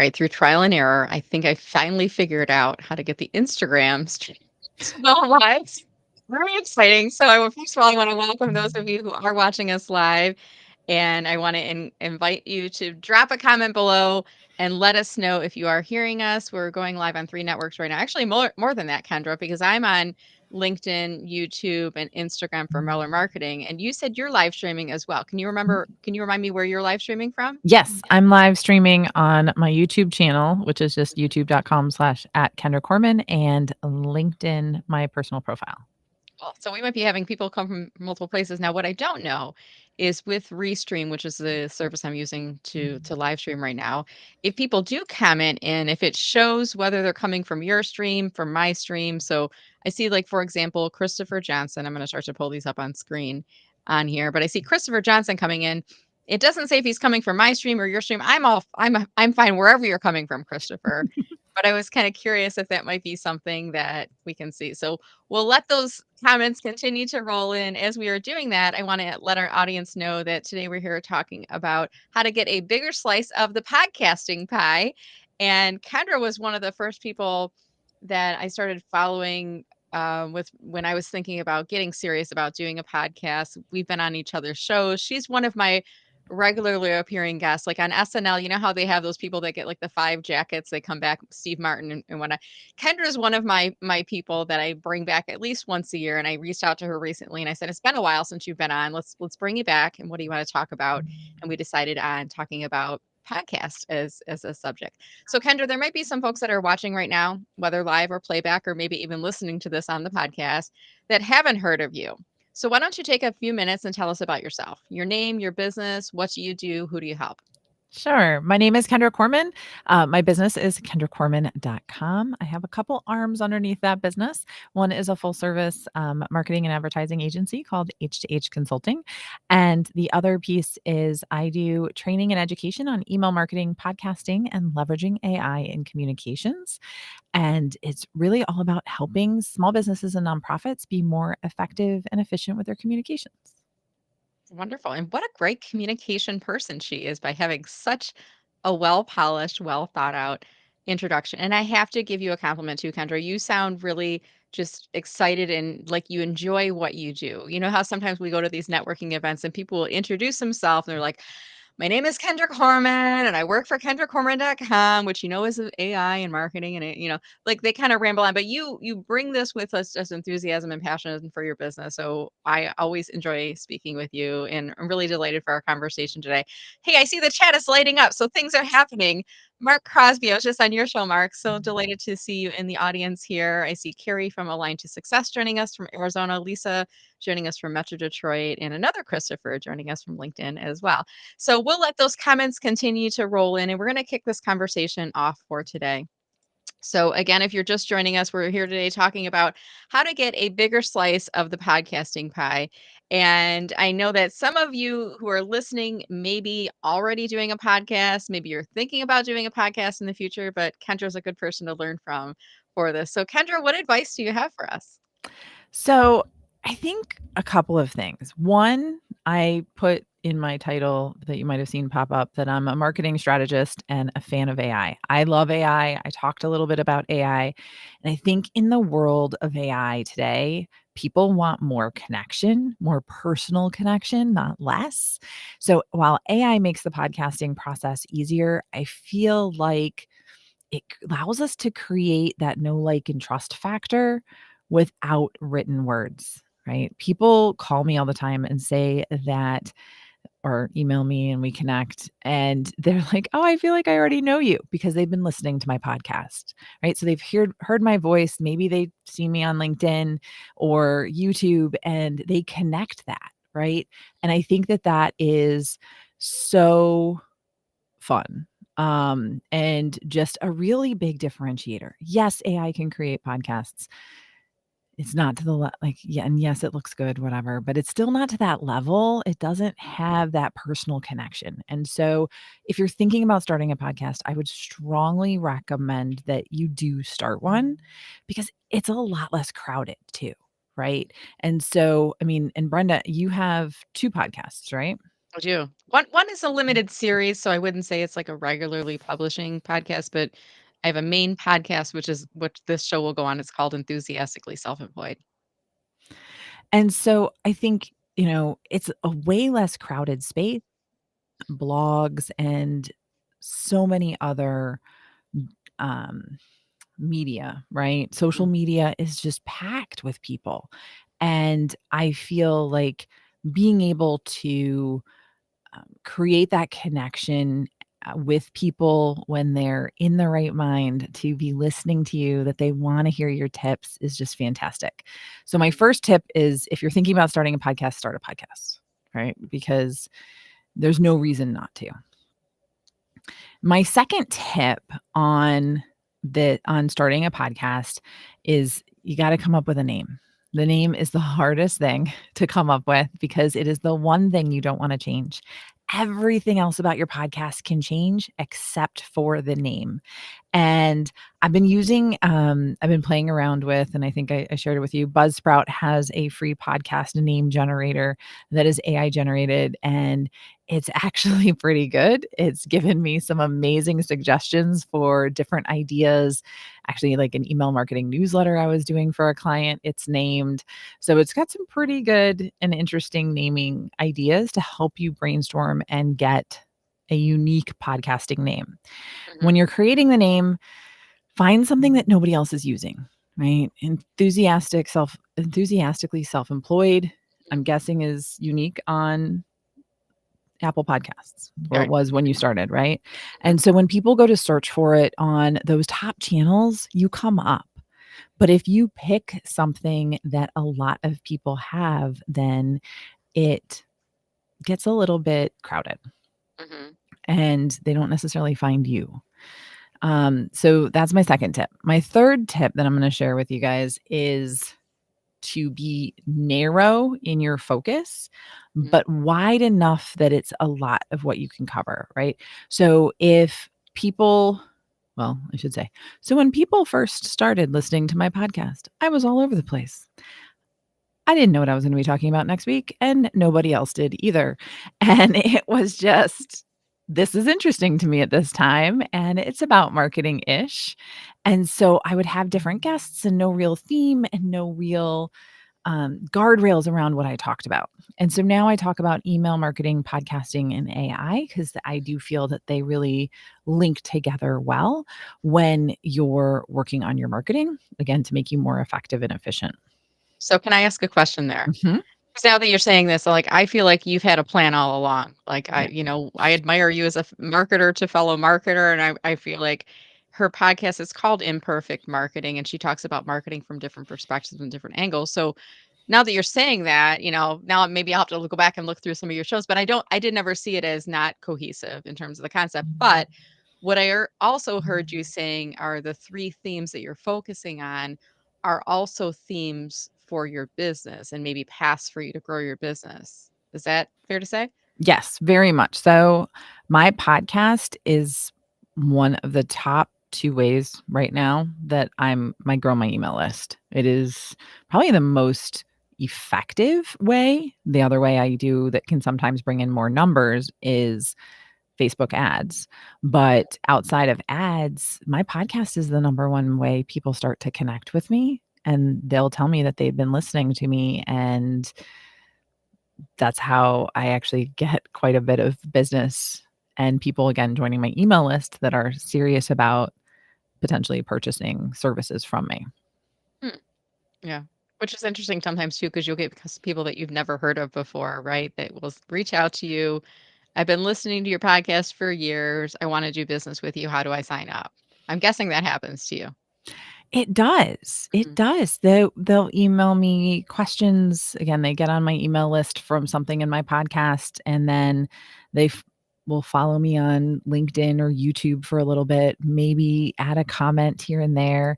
right, through trial and error, I think I finally figured out how to get the Instagram stream to go live. Very exciting. So first of all, I want to welcome those of you who are watching us live. And I want to invite you to drop a comment below and let us know if you are hearing us. We're going live on 3 networks right now. Actually, more than that, Kendra, because I'm on LinkedIn, YouTube, and Instagram for Miller Marketing. And you said you're live streaming as well. Can you remind me where you're live streaming from? Yes, I'm live streaming on my YouTube channel, which is just youtube.com/@Kendra Corman, and LinkedIn, my personal profile. Well, so we might be having people come from multiple places. Now, what I don't know is with Restream, which is the service I'm using to live stream right now, if people do comment and if it shows whether they're coming from your stream, from my stream. So I see, like, for example, Christopher Johnson. I'm going to start to pull these up on screen on here, but I see Christopher Johnson coming in. It doesn't say if he's coming from my stream or your stream. I'm fine wherever you're coming from, Christopher. But I was kind of curious if that might be something that we can see. So we'll let those comments continue to roll in. As we are doing that, I want to let our audience know that today we're here talking about how to get a bigger slice of the podcasting pie. And Kendra was one of the first people that I started following with when I was thinking about getting serious about doing a podcast. We've been on each other's shows. She's one of my regularly appearing guests, like on SNL. You know how they have those people that get like the 5 jackets, they come back, Steve Martin and whatnot. Kendra's one of my people that I bring back at least once a year. And I reached out to her recently and I said, it's been a while since you've been on. Let's bring you back. And what do you want to talk about? And we decided on talking about podcast as a subject. So Kendra, there might be some folks that are watching right now, whether live or playback, or maybe even listening to this on the podcast, that haven't heard of you. So why don't you take a few minutes and tell us about yourself, your name, your business, what do you do, who do you help? Sure. My name is Kendra Corman. My business is kendracorman.com. I have a couple arms underneath that business. One is a full service marketing and advertising agency called H2H Consulting. And the other piece is I do training and education on email marketing, podcasting, and leveraging AI in communications. And it's really all about helping small businesses and nonprofits be more effective and efficient with their communications. Wonderful. And what a great communication person she is by having such a well polished, well thought out introduction. And I have to give you a compliment too, Kendra. You sound really just excited and like you enjoy what you do. You know how sometimes we go to these networking events and people will introduce themselves and they're like, my name is Kendra Corman and I work for kendracorman.com, which is AI and marketing and like they kind of ramble on, but you bring this with us just enthusiasm and passion for your business. So I always enjoy speaking with you and I'm really delighted for our conversation today. Hey, I see the chat is lighting up, so things are happening. Mark Crosby, I was just on your show, Mark. So delighted to see you in the audience here. I see Carrie from Align to Success joining us from Arizona, Lisa joining us from Metro Detroit, and another Christopher joining us from LinkedIn as well. So we'll let those comments continue to roll in, and we're going to kick this conversation off for today. So again, if you're just joining us, we're here today talking about how to get a bigger slice of the podcasting pie. And I know that some of you who are listening may be already doing a podcast. Maybe you're thinking about doing a podcast in the future, but Kendra's a good person to learn from for this. So Kendra, what advice do you have for us? So I think a couple of things. One, I put in my title that you might have seen pop up that I'm a marketing strategist and a fan of AI. I love AI. I talked a little bit about AI. And I think in the world of AI today, people want more connection, more personal connection, not less. So while AI makes the podcasting process easier, I feel like it allows us to create that know, like, and trust factor without written words, right? People call me all the time and say that, or email me and we connect, and they're like, oh, I feel like I already know you because they've been listening to my podcast, right? So they've heard my voice. Maybe they've seen me on LinkedIn or YouTube and they connect that, right? And I think that that is so fun. And just a really big differentiator. Yes, AI can create podcasts. It's not to the yeah, and yes, it looks good, whatever, but it's still not to that level. It doesn't have that personal connection. And so if you're thinking about starting a podcast, I would strongly recommend that you do start one because it's a lot less crowded too, right? And so, I mean, and Brenda, you have 2 podcasts, right? I do. One is a limited series, so I wouldn't say it's like a regularly publishing podcast, but I have a main podcast, which is what this show will go on. It's called Enthusiastically Self-Employed. And so I think, it's a way less crowded space, blogs and so many other um media, right? Social Mhm, media is just packed with people. And I feel like being able to create that connection with people when they're in the right mind to be listening to you, that they want to hear your tips is just fantastic. So, my mhm, first tip is if you're thinking about starting a podcast, start a podcast, right? Because there's no reason not to. My second tip on starting a podcast is you gotta come up with a name. The name is the hardest thing to come up with because it is the one thing you don't wanna change. Everything else about your podcast can change except for the name. And I've been playing around with, and I think I shared it with you. Buzzsprout has a free podcast name generator that is AI generated, and it's actually pretty good. It's given me some amazing suggestions for different ideas. Actually, like an email marketing newsletter I was doing for a client, it's named. So it's got some pretty good and interesting naming ideas to help you brainstorm and get a unique podcasting name. When mhm, you're creating the name, find something that nobody else is using, right? Enthusiastically self-employed, I'm mhm. guessing is unique on Apple Podcasts, or it Right. was when you started, right? Mhm, And so when people go to search for it on those top channels, you come up. But if you pick something that a lot of people have, then it gets a little bit crowded mhm, and they don't necessarily find you. So that's my second tip. My third tip that I'm going to share with you guys is to be narrow in your focus, mhm. but wide enough that it's a lot of what you can cover, right? So if people, well, I should say, so when people first started listening to my podcast, I was all over the place. I didn't know what I was going to be talking about next week, and nobody else did either. And it was just, this is interesting to me at this time, and it's about marketing ish. And so I would have different guests and no real theme and no real guardrails around what I talked about. And so now I talk about email marketing, podcasting, and AI because I do feel that they really link together well when you're working on your marketing, again, to make you more effective and efficient. So can I ask a question there? Mhm. 'Cause now that you're saying this, like, I feel like you've had a plan all along. Like, Yeah. I admire you as a marketer to fellow marketer, and I feel like her podcast is called Imperfect Marketing, and she talks about marketing from different perspectives and different angles. So now that you're saying that, now maybe I'll have to go back and look through some of your shows, but I did never see it as not cohesive in terms of the concept. But what also heard you saying are the three themes that you're focusing on are also themes for your business and maybe paths for you to grow your business. Is that fair to say? Yes, very much. So my podcast is one of the top 2 ways right now that I grow my email list. It is probably the most effective way. The other way I do that can sometimes bring in more numbers is Facebook ads. But outside of ads, my podcast is the number one way people start to connect with me, and they'll tell me that they've been listening to me, and that's how I actually get quite a bit of business and people, again, joining my email list that are serious about potentially purchasing services from me. Hmm, yeah. Which is interesting sometimes too, because you'll get people that you've never heard of before, right? That will reach out to you. I've been listening to your podcast for years. I want to do business with you. How do I sign up? I'm guessing that happens to you. It does. It Mhm, does. They'll email me questions. Again, they get on my email list from something in my podcast, and then they will follow me on LinkedIn or YouTube for a little bit, maybe add a comment here and there.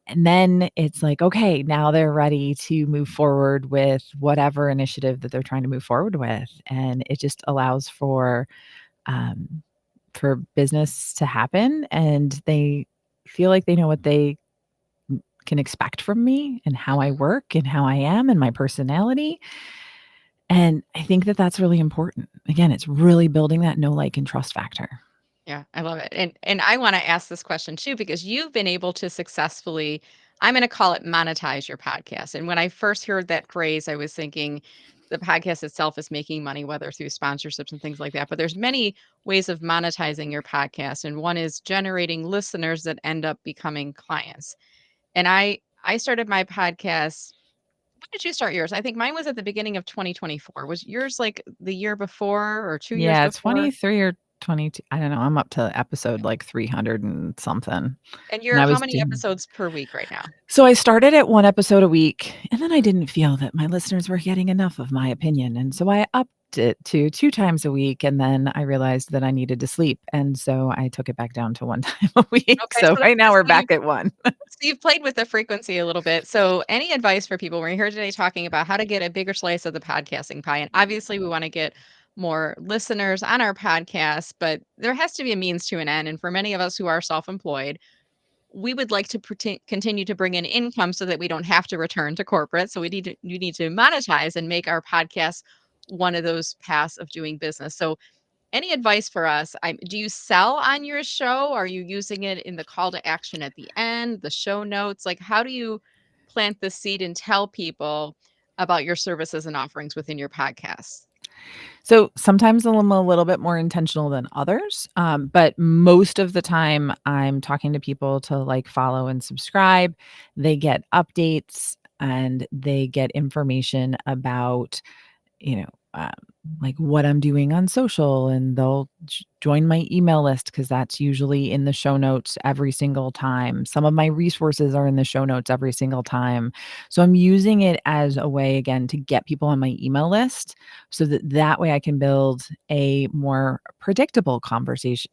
And then it's like, okay, now they're ready to move forward with whatever initiative that they're trying to move forward with. And it just allows um, for business to happen, and they feel like they know what they can expect from me and how I mhm. work and how I am and my personality. And I think that that's really important. Again, it's really building that know, like, and trust factor. Yeah, I love it. And I want to ask this question too because you've been able to successfully, I'm going to call it monetize your podcast. And when I first heard that phrase, I was thinking the podcast itself is making money whether through sponsorships and things like that. But there's many ways of monetizing your podcast and one is generating listeners that end up becoming clients. And I started my podcast. When did you start yours? I think mine was at the beginning of 2024. Was yours like the year before or 2 years Yeah, before? 23 or 22. I don't know. I'm up to episode like 300 and something. And And you're I how was many doing episodes per week right now? So I started at 1 episode a week, and then I Mhm. didn't feel that my listeners were getting enough of my opinion, and so I upped it to 2 times a week, and then I realized that I needed to sleep, and so I took it back down to 1 time a week. Okay, So so that's right now good. we're back at 1. So you've played with the frequency a little bit. So any advice for people? We're here today talking about how to get a bigger slice of the podcasting pie. And obviously we want to get more listeners on our podcast, but there has to be a means to an end. And for many of us who are self-employed, we would like to continue to bring in income so that we don't have to return to corporate. So you need to monetize and make our podcast one of those paths of doing business. So any advice for us? Do you sell on your show? Are you using it in the call to action at the end, the show notes? Like, how do you plant the seed and tell people about your services and offerings within your podcast? So sometimes I'm a little bit more intentional than others, but most of the time I'm talking to people to like follow and subscribe. They get updates and they get information about you know, um, like what I'm doing on social, and they'll join my email list because that's usually in the show notes every single time. Some of my resources are in the show notes every single time. So I'm using it as a way again to get people on my email list so that that way I can build a more predictable conversation,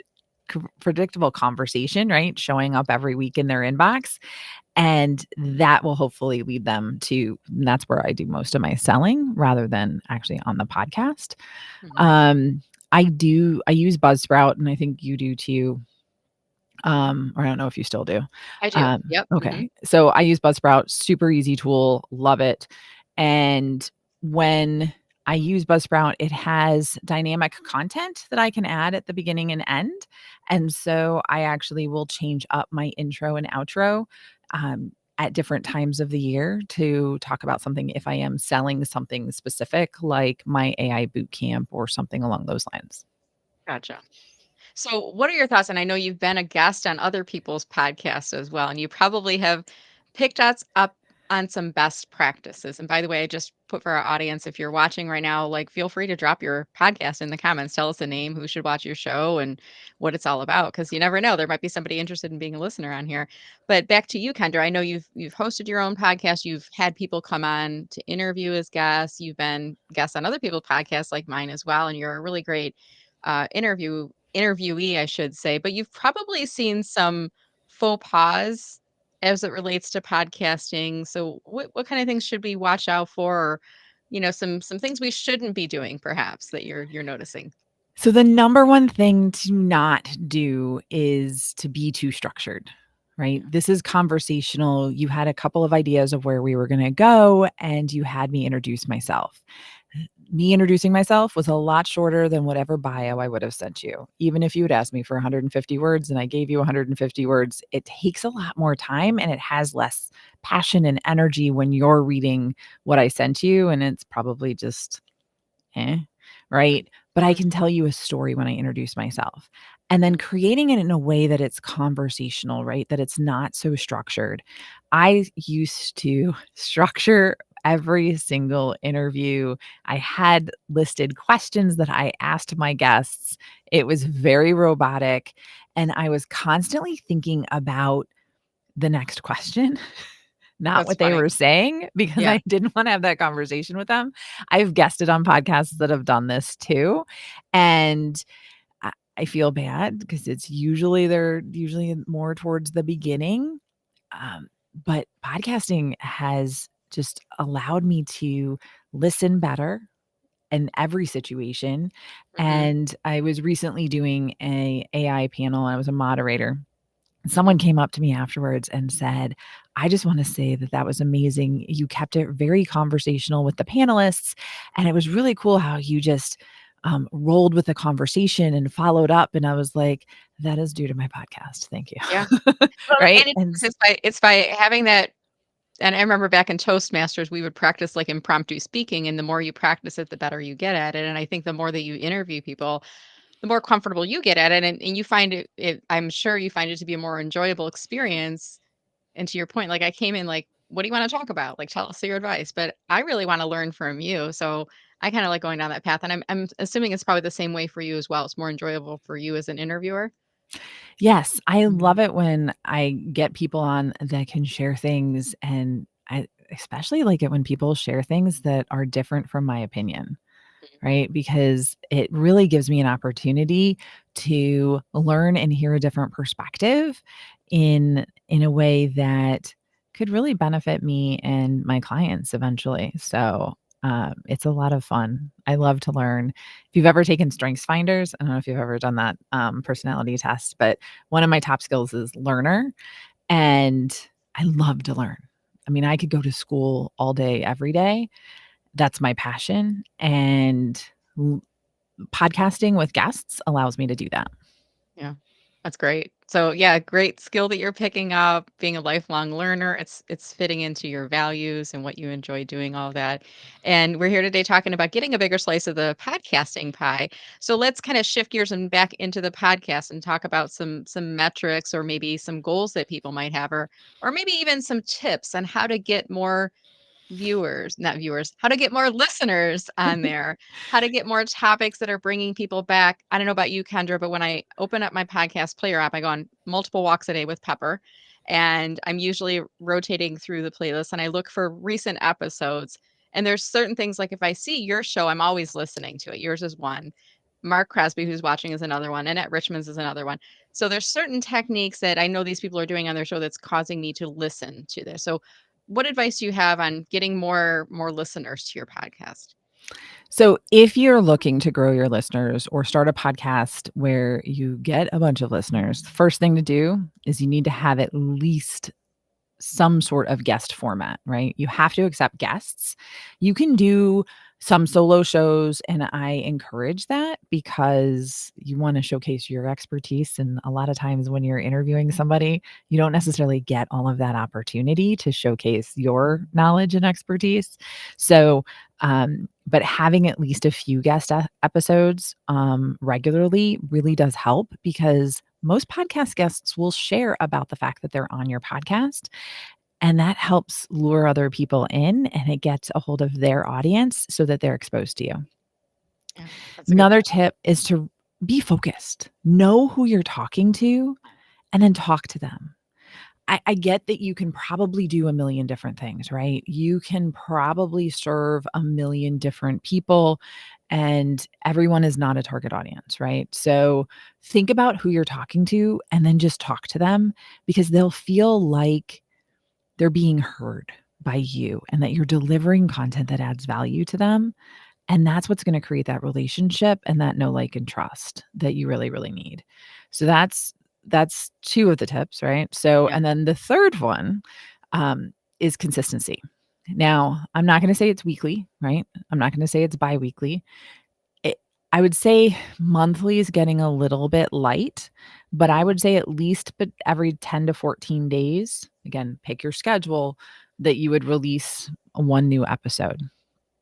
right? Showing up every week in their inbox, and that will hopefully lead them to and that's where I do most of my selling rather than actually on the podcast. Mhm. Um, I use Buzzsprout, and I think you do too, or I don't know if you still do. I do. Yep. Hmm. Okay. So I use Buzzsprout, super easy tool, love it. And when I use Buzzsprout, it has dynamic content that I can add at the beginning and end. And so I actually will change up my intro and outro at different times of the year to talk about something if I am selling something specific, like my AI boot camp or something along those lines. Gotcha. So, what are your thoughts? And I know you've been a guest on other people's podcasts as well, and you probably have picked us up on some best practices. And by the way, I just put for our audience, if you're watching right now, like feel free to drop your podcast in the comments. Tell us the name, who should watch your show, and what it's all about. Because you never know, there might be somebody interested in being a listener on here. But back to you, Kendra. I know you've hosted your own podcast. You've had people come on to interview as guests. You've been guests on other people's podcasts like mine as well, and you're a really great interviewee, I should say, but you've probably seen some faux pas as it relates to podcasting. So what kind of things should we watch out for or some things we shouldn't be doing perhaps that you're noticing? So the number one thing to not do is to be too structured, right? Yeah. This is conversational. You had a couple of ideas of where we were going to go, and you had me introduce myself. Me introducing myself was a lot shorter than whatever bio I would have sent you. Even if you had asked me for 150 words and I gave you 150 words, it takes a lot more time and it has less passion and energy when you're reading what I sent you. And it's probably just right? But I Mhm. can tell you a story when I introduce myself. And then creating it in a way that it's conversational, right? That it's not so structured. I used to structure every single interview. I had listed questions that I asked my guests. It was very robotic. And I was constantly thinking about the next question, not That's what they funny. were saying, because Yeah. I didn't wanna have that conversation with them. I've guested on podcasts that have done this too, and I feel bad because they're usually more towards the beginning, but podcasting has just allowed me to listen better in every situation, Mhm. and I was recently doing a AI panel, and I was a moderator. Mhm. Someone came up to me afterwards and said, I just want to say that that was amazing. You kept it very conversational with the panelists, and it was really cool how you just rolled with the conversation and followed up. And I was like, that is due to my podcast. Thank Yeah. you. Well, Right. and it And is, it's by having that. And I remember back in Toastmasters, we would practice, like, impromptu speaking, and the more you practice it, the better you get at it, and I think the more that you interview people, the more comfortable you get at it, and you find it I'm sure you find it to be a more enjoyable experience, and to your point, like, I came in like, "What do you wanna talk about? Like, tell us your advice," but I really wanna learn from you, so I kinda like going down that path, and I'm assuming it's probably the same way for you as well. It's more enjoyable for you as an interviewer? yes, I love Mhm. it when I get people on that can share things. And I especially like it when people share things that are different from my opinion. Right? Because it really gives me an opportunity to learn and hear a different perspective in a way that could really benefit me and my clients eventually. So it's a lot of fun. I love to learn. If you've ever taken Strengths Finders, I don't know if you've ever done that personality test, but one of my top skills is learner, and I love to learn. I mean, I could go to school all day, every day. That's my passion, and l podcasting with guests allows me to do that. Yeah, that's great. So, yeah, great skill that you're picking up, being a lifelong learner. It's fitting into your values and what you enjoy doing, all that. And we're here today talking about getting a bigger slice of the podcasting pie. So let's kind of shift gears and back into the podcast and talk about some metrics or maybe some goals that people might have, or maybe even some tips on how to get more viewers, not viewers, how to get more listeners on there, how to get more topics that are bringing people back. I don't know about you, Kendra, but when I open up my podcast player app, I go on multiple walks a day with Pepper, and I'm usually rotating through the playlist and I look for recent episodes. And there's certain things like if I see your show, I'm always listening to it. Yours is one. Mark Crosby, who's watching, is another one. Annette Richmond's is another one. So there's certain techniques that I know these people are doing on their show that's causing me to listen to this. So what advice do you have on getting more listeners to your podcast? So, if you're looking to grow your listeners or start a podcast where you get a bunch of listeners, the first thing to do is you need to have at least some sort of guest format, right? You have to accept guests. You can do some solo shows, and I encourage that because you want to showcase your expertise. And a lot of times when you're interviewing somebody, you don't necessarily get all of that opportunity to showcase your knowledge and expertise. So, but having at least a few guest episodes regularly really does help, because most podcast guests will share about the fact that they're on your podcast, and that helps lure other people in, and it gets a hold of their audience so that they're exposed to you. Yeah, that's a good Another tip. tip is to be focused. Know who you're talking to and then talk to them. I get that you can probably do a million different things, right? You can probably serve a million different people, and everyone is not a target audience, right? So think about who you're talking to and then just talk to them, because they'll feel like they're being heard by you and that you're delivering content that adds value to them. And that's what's going to create that relationship and that know, like, and trust that you really, really need. So that's two of the tips, right? So, Yeah. and then the third one is consistency. Now, I'm not going to say it's weekly, right? I'm not going to say it's biweekly. It, I would say monthly is getting a little bit light, but I Mhm, would say at least but every 10 to 14 days, again, pick your schedule, that you would release one new episode.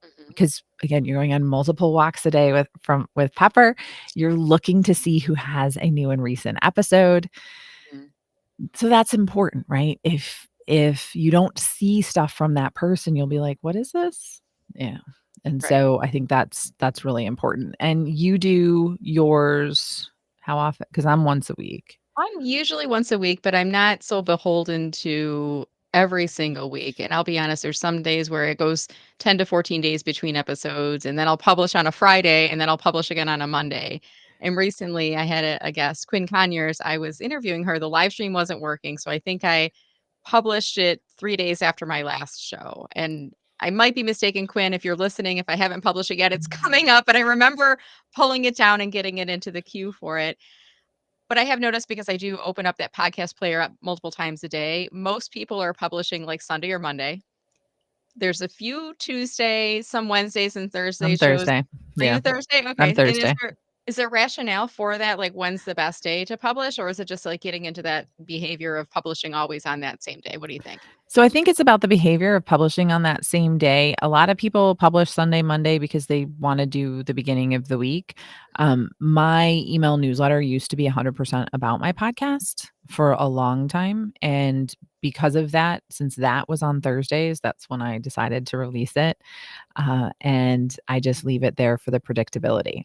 mhm, Because again, you're going on multiple walks a day with Pepper. You're looking to see who has a new and recent episode. mhm. So that's important, right? If you don't see stuff from that person, you'll be like, "What is this?" Yeah. And Right. so I think that's really important. And you do yours how often? Because 'Cause I'm once a week. I'm usually once a week, but I'm not so beholden to every single week. And I'll be honest, there's some days where it goes 10 to 14 days between episodes, and then I'll publish on a Friday, and then I'll publish again on a Monday. And recently I had a guest, Quinn Conyers. I was interviewing her. The live stream wasn't working. So I think I published it 3 days after my last show. And I might be mistaken, Quinn, if you're listening, if I haven't published it yet, it's coming up. And I remember pulling it down and getting it into the queue for it. But I have noticed because I do open up that podcast player up multiple times a day, most people are publishing like Sunday or Monday. There's a few Tuesday, some Wednesdays and Thursday On shows. Thursday. Are Yeah, you Thursday? Okay. on And Thursday. is there rationale for that? Like, when's the best day to publish, or is it just like getting into that behavior of publishing always on that same day? What do you think? So I think it's about the behavior of publishing on that same day. A lot of people publish Sunday, Monday because they want to do the beginning of the week. My email newsletter used to be 100% about my podcast for a long time. And because of that, since that was on Thursdays, that's when I decided to release it. And I just leave it there for the predictability.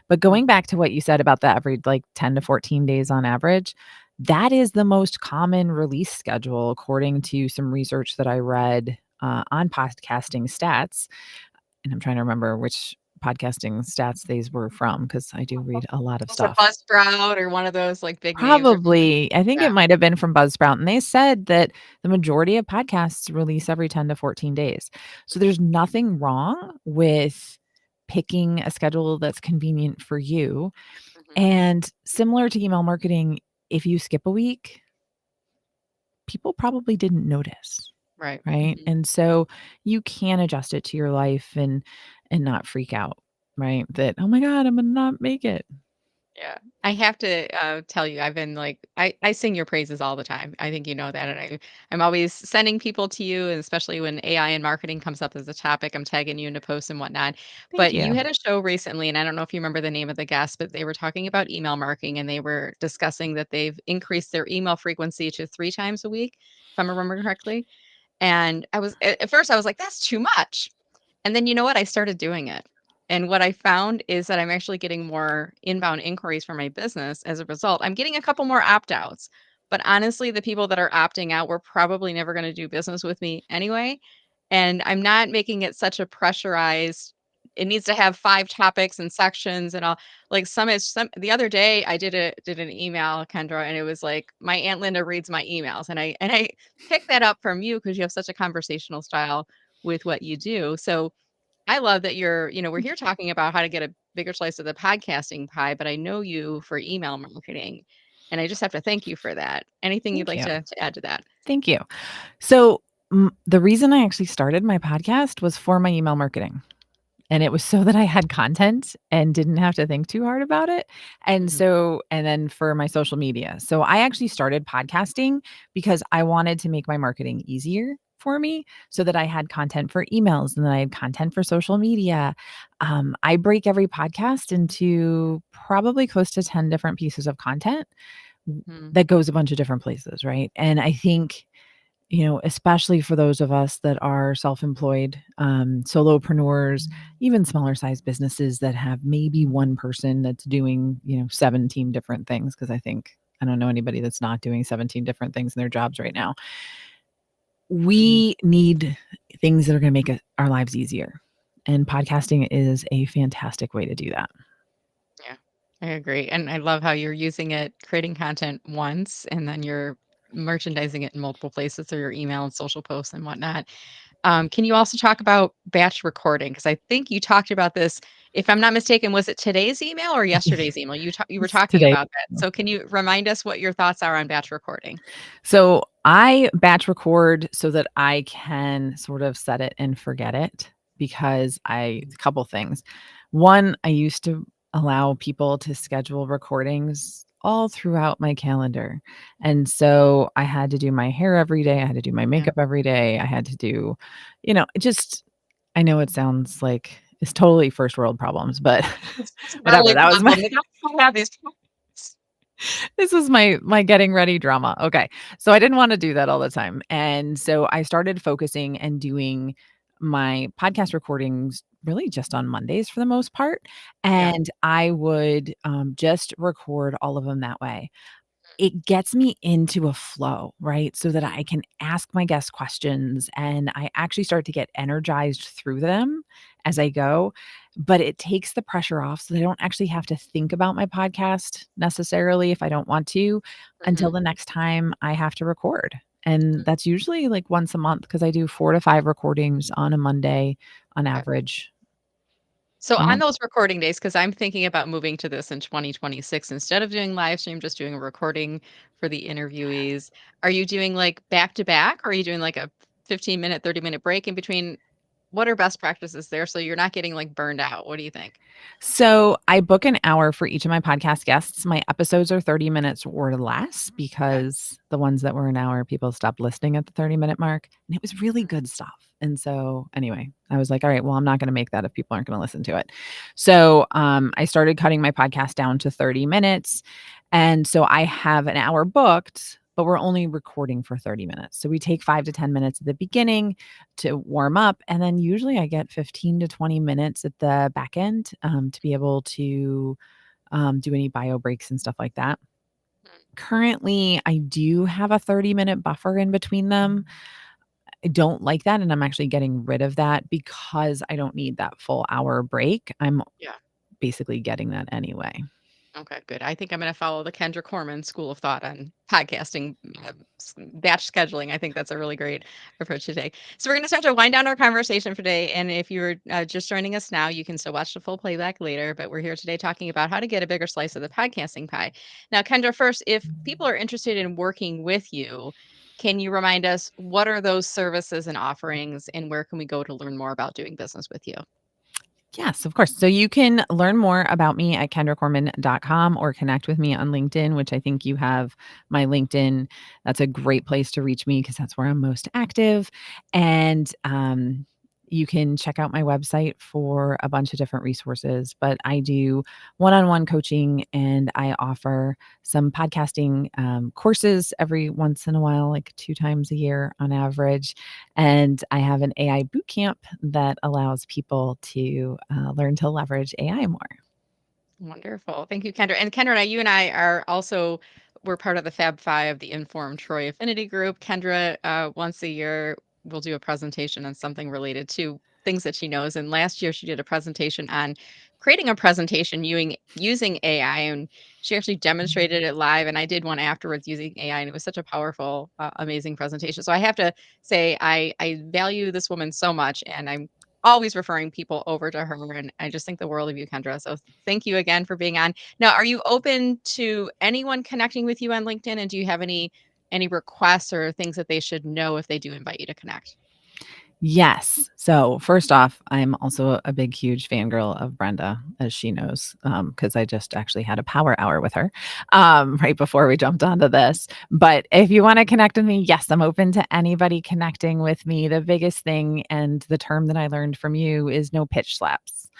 But Mm, going back to what you said about the average, like 10 to 14 days on average, that is the most common release schedule, according to some research that I read on podcasting stats. And I'm trying to remember which podcasting stats these were from because I do read a lot of Was it stuff. Buzzsprout or one of those like big names or something? Probably. I think Yeah. it might have been from Buzzsprout, and they said that the majority of podcasts release every 10 to 14 days. So there's nothing wrong with picking a schedule that's convenient for you. Mhm. And similar to email marketing, if you skip a week, people probably didn't notice, Right. right? Mhm. And so you can adjust it to your life and not freak out, right? That, oh my God, I'm gonna not make it. Yeah. I have to, tell you, I've been like I sing your praises all the time. I think you know that, and I'm always sending people to you, and especially when AI and marketing comes up as a topic, I'm tagging you into posts and whatnot. Thank But you you. had a show recently, and I don't know if you remember the name of the guest, but they were talking about email marketing, and they were discussing that they've increased their email frequency to 3 times a week, if I'm remembering correctly. And I was at first I was like, "That's too much." And then you know what? I started doing it. And what I found is that I'm actually getting more inbound inquiries for my business as a result. I'm getting a couple more opt outs. But honestly, the people that are opting out were probably never going to do business with me anyway. And I'm not making it such a pressurized, it needs to have 5 topics and sections and all. Like some the other day I did an email, Kendra, and it was like my Aunt Linda reads my emails. And I picked that up from you because you have such a conversational style with what you do. So I love that we're here talking about how to get a bigger slice of the podcasting pie, but I know you for email marketing. And I just have to thank you for that. Anything you'd Thank like you. to add to that? Thank you. So the reason I actually started my podcast was for my email marketing. And it was so that I had content and didn't have to think too hard about it. And Mhm, so, and then for my social media. So I actually started podcasting because I wanted to make my marketing easier for me so that I had content for emails and then I had content for social media. I break every podcast into probably close to 10 different pieces of content mhm, that goes a bunch of different places. Right. And I think especially for those of us that are self-employed, solopreneurs, even smaller size businesses that have maybe one person that's doing, 17 different things. Cause I don't know anybody that's not doing 17 different things in their jobs right now. mhm. We need things that are going to make our lives easier. And podcasting is a fantastic way to do that. Yeah, I agree. And I love how you're using it, creating content once, and then you're merchandising it in multiple places through your email and social posts and whatnot. Can you also talk about batch recording? Because I think you talked about this. If I'm not mistaken, was it today's email or yesterday's email? You were It's talking today. about that. So can you remind us what your thoughts are on batch recording? So I batch record so that I can sort of set it and forget it because a couple things. One, I used to allow people to schedule recordings all throughout my calendar. And so I had to do my hair every day. I had to do my Yeah. makeup every day. I had to do, just, I know it sounds like it's totally first world problems, but It's a whatever. girly That was my problem. They don't have these problems. this is my getting ready drama. Okay. So I didn't want to do that all the time. And so I started focusing and doing my podcast recordings really just on Mondays for the most part. Yeah. And I would just record all of them that way. It gets me into a flow, right? So that Mhm, I can ask my guests questions and I actually start to get energized through them as I go. But it takes the pressure off so that I don't actually have to think about my podcast necessarily if I don't want to until mhm. the next time I have to record. And that's usually like once a month because I do 4 to 5 recordings on a Monday on Okay. average. So on Oh. those recording days, because I'm thinking about moving to this in 2026, instead of doing live stream, just doing a recording for the interviewees. Are you doing like back to back, or are you doing like a 15-minute, 30-minute break in between? What are best practices there so you're not getting like burned out? What do you think? So I book an hour for each of my podcast guests. My episodes are 30 minutes or less Okay. because the ones that were an hour, people stopped listening at the 30-minute mark. And it was really Mhm. good stuff. And so, anyway, I was like, all right, well, I'm not going to make that if people aren't going to listen to it. So I started cutting my podcast down to 30 minutes. And so I have an hour booked, but we're only recording for 30 minutes. So we take 5 to 10 minutes at the beginning to warm up. And then usually I get 15 to 20 minutes at the back end to be able to do any bio breaks and stuff like that. Currently, I do have a 30-minute buffer in between them. I don't like that. And I'm actually getting rid of that because I don't need that full hour break. I'm Yeah. basically getting that anyway. Okay, good. I think I'm going to follow the Kendra Corman school of thought on podcasting, batch scheduling. I think that's a really great approach to take. So we're going to start to wind down our conversation for today. And if you're just joining us now, you can still watch the full playback later. But we're here today talking about how to get a bigger slice of the podcasting pie. Now, Kendra, first, if people are interested in working with you, can you remind us what are those services and offerings, and where can we go to learn more about doing business with you? Yes, of course. So you can learn more about me at kendracorman.com or connect with me on LinkedIn, which I think you have my LinkedIn. That's a great place to reach me because that's where I'm most active. And you can check out my website for a bunch of different resources. But I do one on one coaching and I offer some podcasting courses every once in a while, like 2 times a year on average. And I have an AI boot camp that allows people to learn to leverage AI more. Wonderful. Thank you, Kendra. And Kendra you and I are also we're part of the Fab Five, the Informed Troy Affinity Group. Kendra, once a year, will do a presentation on something related to things that she knows. And last year, she did a presentation on creating a presentation using AI, and she actually demonstrated it live. And I did one afterwards using AI, and it was such a powerful, amazing presentation. So I have to say, I value this woman so much, and I'm always referring people over to her, and I just think the world of you, Kendra. So thank you again for being on. Now, are you open to anyone connecting with you on LinkedIn, and do you have any requests or things that they should know if they do invite you to connect? Yes. So first off, I'm also a big, huge fangirl of Brenda, as she knows, because I just actually had a power hour with her right before we jumped onto this. But if you want to connect with me, yes, I'm open to anybody connecting with me. The biggest thing and the term that I learned from you is no pitch slaps.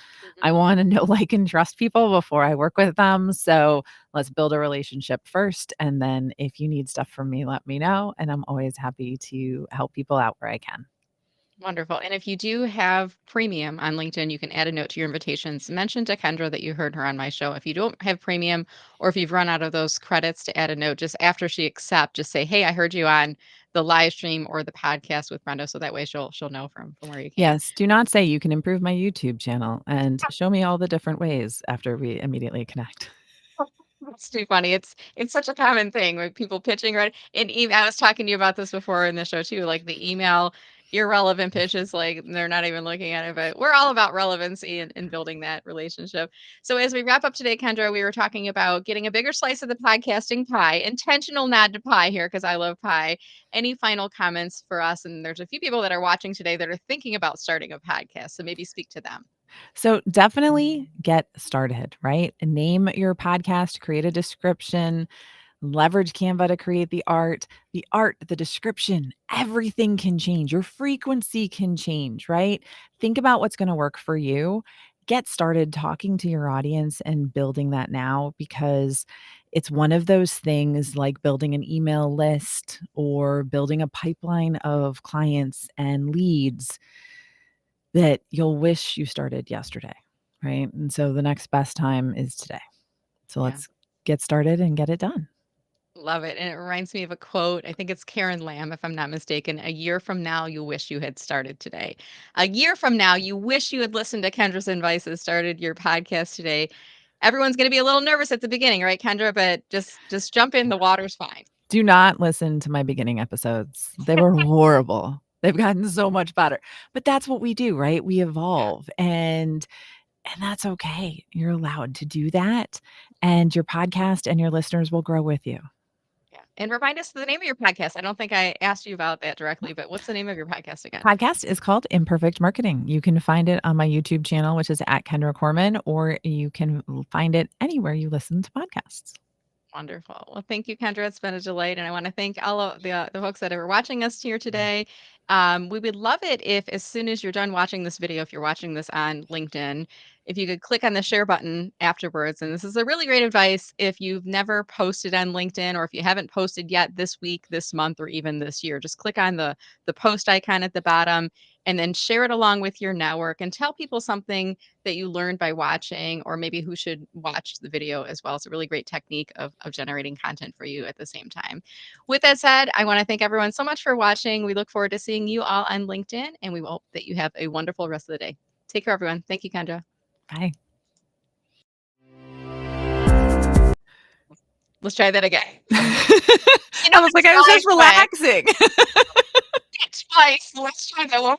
I Mhm. want to know, like, and trust people before I work with them. So let's build a relationship first. And then if you need stuff from me, let me know. And I'm always happy to help people out where I can. Wonderful. And if you do have premium on LinkedIn, you can add a note to your invitations. Mention to Kendra that you heard her on my show. If you don't have premium, or if you've run out of those credits to add a note, just after she accept, just say, "Hey, I heard you on the live stream or the podcast with Brenda," so that way she'll know from where you came. Yes, do not say you can improve my YouTube channel and show me all the different ways after we immediately connect. That's too funny. It's such a common thing with people pitching, right? And even I was talking to you about this before in the show too, like the email irrelevant pitches, like they're not even looking at it, but we're all about relevancy and building that relationship. So as we wrap up today, Kendra, we were talking about getting a bigger slice of the podcasting pie, intentional nod to pie here, because I love pie. Any final comments for us? And there's a few people that are watching today that are thinking about starting a podcast. So maybe speak to them. So definitely get started, right? Name your podcast, create a description, leverage Canva to create the art, the description, everything can change. Your frequency can change, right? Think about what's going to work for you. Get started talking to your audience and building that now because it's one of those things like building an email list or building a pipeline of clients and leads that you'll wish you started yesterday, right? And so the next best time is today. So Yeah. let's get started and get it done. Love it. And it reminds me of a quote. I think it's Karen Lamb, if I'm not mistaken. A year from now, you wish you had started today. A year from now, you wish you had listened to Kendra's advice and started your podcast today. Everyone's going to be a little nervous at the beginning, right, Kendra? But just jump in. The water's fine. Do not listen to my beginning episodes. They were horrible. They've gotten so much better. But that's what we do, right? We Yeah. evolve. And And that's okay. You're allowed to do that, and your podcast and your listeners will grow with you. Yeah. And remind us the name of your podcast. I don't think I asked you about that directly, but what's the name of your podcast again? Podcast is called Imperfect Marketing. You can find it on my YouTube channel, which is at Kendra Corman, or you can find it anywhere you listen to podcasts. Wonderful. Well, thank you, Kendra. It's been a delight. And I want to thank all of the folks that are watching us here today. We would love it if, as soon as you're done watching this video, if you're watching this on LinkedIn, if you could click on the share button afterwards. And this is a really great advice if you've never posted on LinkedIn, or if you haven't posted yet this week, this month, or even this year. Just click on the post icon at the bottom and then share it along with your network and tell people something that you learned by watching, or maybe who should watch the video as well. It's a really great technique of generating content for you at the same time. With that said, I want to thank everyone so much for watching. We look forward to seeing you all on LinkedIn, and we hope that you have a wonderful rest of the day. Take care, everyone. Thank you, Kendra. Bye. Let's try that again. I was like, I was just relaxing. Twice. Let's try that one.